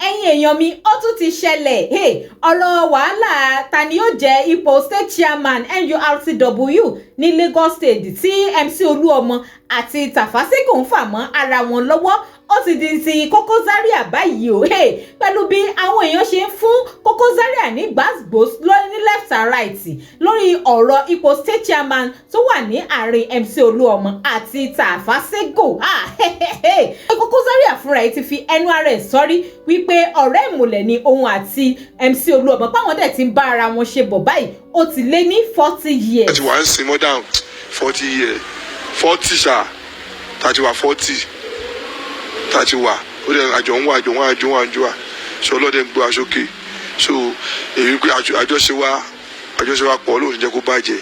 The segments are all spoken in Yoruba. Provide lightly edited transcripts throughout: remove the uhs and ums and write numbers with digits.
ẹ̀yin èèyàn mi ó tún ti ṣẹlẹ̀ ọ̀rọ̀ wàhálà ta ni yóò jẹ́ ipò state chairman Nurtw ní Lagos State tí MC Oluomo àti Tafa Sego ń fà mọ́ ara wọn lọ́wọ́ ó ti di ti Koko Zaria báyìí o pẹ̀lú bí àwọn èèyàn ṣe ń fún Koko Zaria ní gbàgbós ní left and right lórí ọ̀rọ̀ ipò state chairman tó wà ní àárín MC Oluomo àti Tafa Sego. Koko Zaria fúnra ẹ̀ ti fi ẹnu ara ẹ̀ sọ́rí wípé ọ̀rẹ́ ìmùlẹ̀ ni òun àti MC Oluomo páwọn dẹ̀ ti ń bá ara wọn ṣe bọ̀ báyìí ó ti lé ní 40 years. ẹ ti wà ń sin more than 40 years 40 ṣá tàti wà 40 tàti wà ó dẹ̀ àjọ ń wà so ọlọ́dẹ ń gbé wa sókè so èyí pé àjọṣe wa pọ̀ lóun jẹ́ kó bàjẹ́.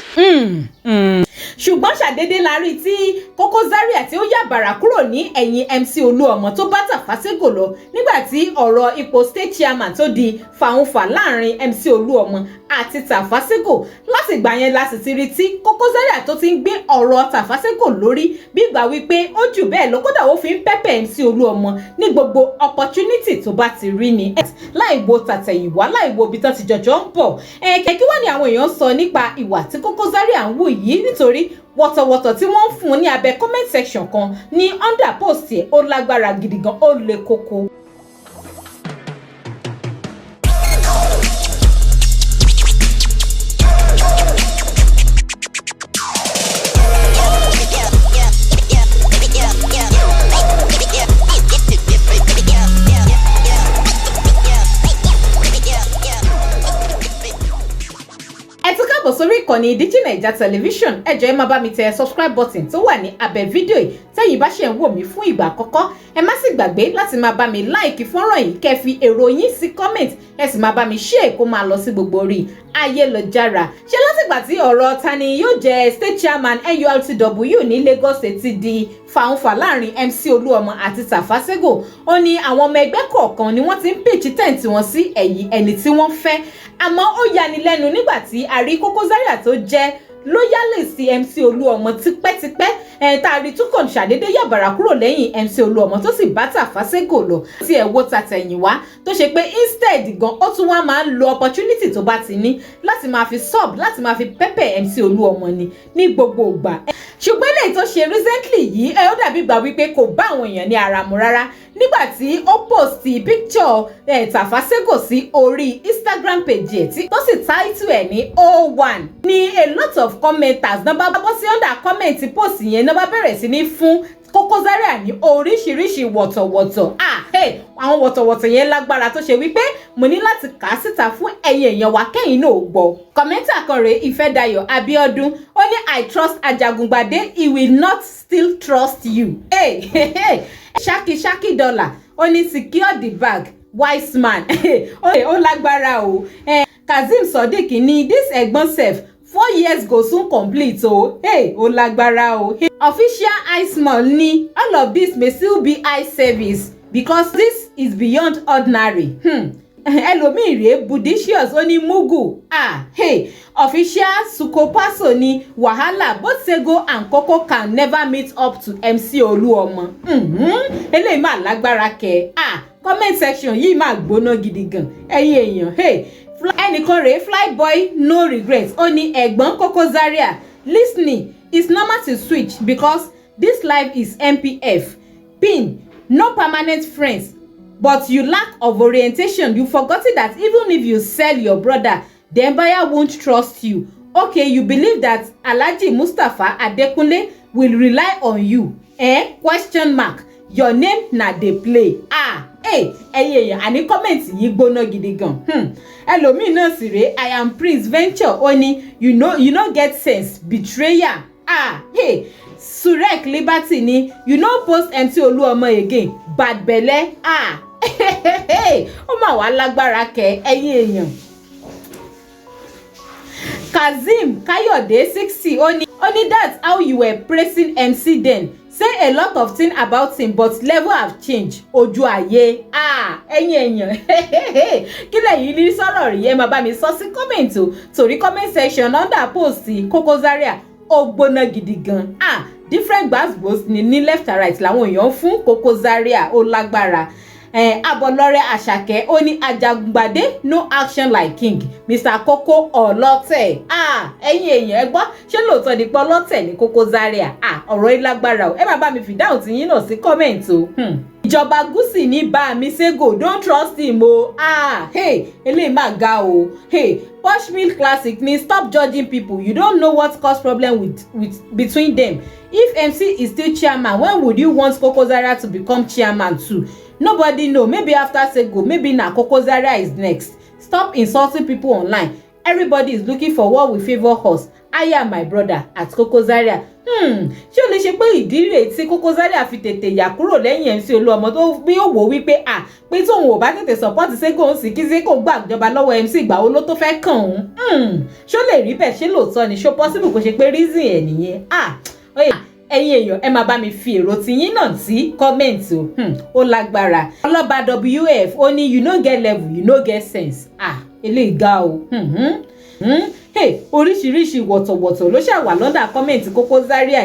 ṣùgbọ́n ṣàdédé la rí tí Koko Zaria tí ó yà bàrà kúrò ní ẹ̀yìn MC Oluomo tó bá Tafa Sego lọ nígbà tí ọ̀rọ̀ ipò state chairman tó di fàùnfà láàrin MC Oluomo àti Tafa Sego láti ìgbà yẹn la sì ti rí tí Koko Zaria tó ti ń gbé ọ̀rọ̀ Tafa Sego lórí bí ìgbà wípé ó jù bẹ́ẹ̀ lọ kódà ó fi ń pẹ́pẹ́ MC Oluomo ní gbogbo opportunity tó bá ti rí ni láì wo tàtẹ̀yìnwá láì wo ibi tán ti jọjọ́ ń bọ̀ kí wá ni àwọn èèyàn sọ nípa ìwà tí Koko Zaria ń wù yìí nítorí wọ̀tọ̀wọ̀tọ̀ tí wọ́n ń fún un ní abẹ́ comment section kan ní under post ẹ̀ ó lágbára gidi gan ó le koko. Sórí ìkànnì Digi Naija Television ẹ jọ̀ọ́ ẹ máa bá mi tẹ subscribe button tó wà ní abẹ́ fídíò yìí tẹ́yin bá ṣe ń wò mí fún ìgbà àkọ́kọ́ ẹ má sì gbàgbé láti máa bá mi like fọ́nrán yìí kẹ́ fi èrò yín sí comment ẹ sì máa bá mi share kó máa lọ sí gbogbo orí ayélujára. ṣé látìgbà tí ọ̀rọ̀ tani yóò jẹ́ state chairman Nurtw ní Lagos State ti di fàùnfà láàrin MC Oluomo àti Tafa Sego ó ní àwọn ọmọ ẹgbẹ́ kọ̀ọ̀kan ni wọ́n ti ń pitch tent wọn sí ẹ̀yìn ẹni tí wọ́n fẹ́ àmọ́ ó yani lẹ́nu nígbà tí a rí Koko Zaria tó jẹ́ loyalist MC Oluomo tipẹ́tipẹ́ tá a rí tún kàn ṣàdédé yàbàrà kúrò lẹ́yìn MC Oluomo tó sì bá Tafa Sego lọ tí ẹ̀ wo tàtẹ̀yìnwá tó ṣe pé instead gan ó tún wá máa ń lo opportunity tó bá ti ní láti máa fi sub láti máa fi pẹ́pẹ́ MC Oluomo ní gbogbo ìgbà. ṣùgbọ́n eléyìí tó ṣe recently yìí ó dàbí gbà wípé kò bá àwọn èèyàn ní ara mu rárá nígbà tí ó post picture Tafa Sego sí orí Instagram page ẹ̀ tí tó sì title ẹ̀ ní 01 ní a lot of commenters náà bá bọ́ sí under comment post yẹn náà bá bẹ̀rẹ̀ sí ní fún Koko Zaria ní oríṣiríṣi wọ̀tọ̀wọ̀tọ̀ àwọn wọ̀tọ̀wọ̀tọ̀ yẹn lágbára tó ṣe wípé mo ní láti kà á síta fún ẹ̀yin èèyàn wa kẹ́yìn náà gbọ́. kọ̀mẹ́ntà kan rèé Ìfẹ́dayọ̀ Abíọ́dún ó ní I trust Ajagungbade, he will not still trust you. Shaki dollar ó ní secure the bag wise man ó lágbára o. Kazeem Sodiq ní this ẹ̀gbọ́n sef 4 years go soon complete o ó lágbára o. Official Iceman ní all of this may still be eye service because this is beyond ordinary. ẹlòmíì rèé Budicious ó ní mugu Official Sukopaso ní wàhálà both Sego and Koko can never meet up to MC Oluomo. eléyìí máa lágbára kẹ comment section yìí máa gbóná gidi gan ẹ̀yin èèyàn. ẹnìkan rèé Flyboy no regret ó ní ẹ̀gbọ́n Koko Zaria listening is normal to switch because this life is MPF pin no permanent friends but you lack of orientation. You forgotten that even if you sell your brother the buyer won't trust you. Okay, you believe that Alhaji Mustapha Adekunle will rely on you question mark your name na dey play. ẹyẹ àní kọ́mẹ̀ntì yìí gbóná gidi gan. ẹlòmíì náà sì rèé I am Prince Venture ó ní you no get sense betrayal. Surek Liberty ní you no post MC Oluomo again bad belle. ó mà wá lágbára kẹ ẹ̀yin èèyàn. Kazeem Kayode 60 ó ní that's how you were praising MC then. Say a lot of things about him but level have changed. Ojú ayé. Ẹ̀yin èèyàn. Kí lẹ̀yin ní sọ̀rọ̀ rí ẹ máa bá mi sọ sí comment o. Torí comment section under post Koko Zaria ó gbóná gidi gan. Different gbàgbós ní left and right làwọn èèyàn fún Koko Zaria ó lágbára. Abolore Àṣàkẹ́ ó ní Ajagungbade no action like king Mr. Koko ọlọ́tẹ̀ ẹ̀yin èèyàn ẹ gbọ́ ṣé lóòótọ́ ni pé ọlọ́tẹ̀ ní Koko Zaria ọ̀rọ̀ yìí lágbára o ẹ máa bá mi fìdáhùn tí yín náà sí kọ́mẹ̀ntì o. Ìjọba Gúúsì ní Bami Sego don't trust him o eléyìí máa ga o Posh Mill Classic ni stop judging people you don't know what cause problem with between them. If MC is still chairman, when would you want Koko Zaria to become chairman too? Nobody know. Maybe after Sego, maybe now Koko Zaria is next. Stop insulting people online. Everybody is looking for what will favor us. I am my brother at Koko Zaria. Ṣé o lè ṣe pé ìdí rèé tí Koko Zaria fi tètè yà kúrò lẹ́yìn MC Oluomo tó bí ó wò wípé pé tóun ò bá tètè support Sego ń sì kí Sego gbàjọba lọ́wọ́ MC ìgbà wo ló tó fẹ́ kàn òun. Ṣé ó lè rí bẹ́ẹ̀ ṣé lóòótọ́ ni ṣó possible kó ṣe pé reason ẹ̀ nìyẹn. Ẹ̀yin èèyàn ẹ máa bá mi fi èrò tiyín náà sí kọ́mẹ̀ntì o ó lágbára. Ọlọ́ba WF ó ní you no get level you no get sense eléyìí ga o. Oríṣiríṣi wọ̀tọ̀wọ̀tọ̀ ló ṣàwà lọ́dà kọ́mẹ̀ntì Koko Zaria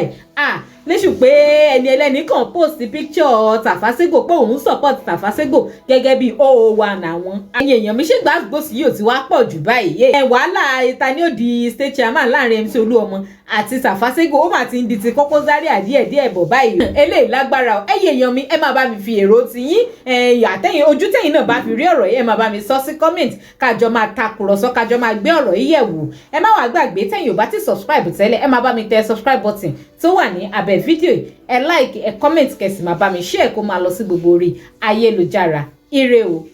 léṣù pé ẹni ẹlẹ́ni kan post picture Tafa Sego pé òun support Tafa Sego gẹ́gẹ́ bí 001 àwọn. Ẹ̀yin èèyàn mi ṣe gbàgbọ́sí yóò ti wá pọ̀ jù báyìí. Wàhálà ìta ni ó di state chairman láàrin MC Oluomo àti Tafa Sego ó mà ti ń di ti Koko Zaria díẹ̀díẹ̀ bọ̀ báyìí. Eléyìí lágbára o. Ẹ̀yin èèyàn mi ẹ máa bá mi fi èrò tiyín àtẹ̀yìn ojú tẹ̀yìn náà bá fi rí ọ̀rọ̀ yìí ẹ máa bá mi sọ sí comment kájọ máa takùrọ̀sọ kájọ máa gbé ọ̀rọ̀ yìí yẹ̀ wò. Ẹ má wá gbàgbé tẹ̀yin ò bá ti subscribe tẹ́lẹ̀ ẹ máa bá mi tẹ subscribe button tó wà ní abẹ́ fídíò yìí ẹ like ẹ comment kẹsì máa bá mi share kó máa lọ sí gbogbo orí ayélujára ire o.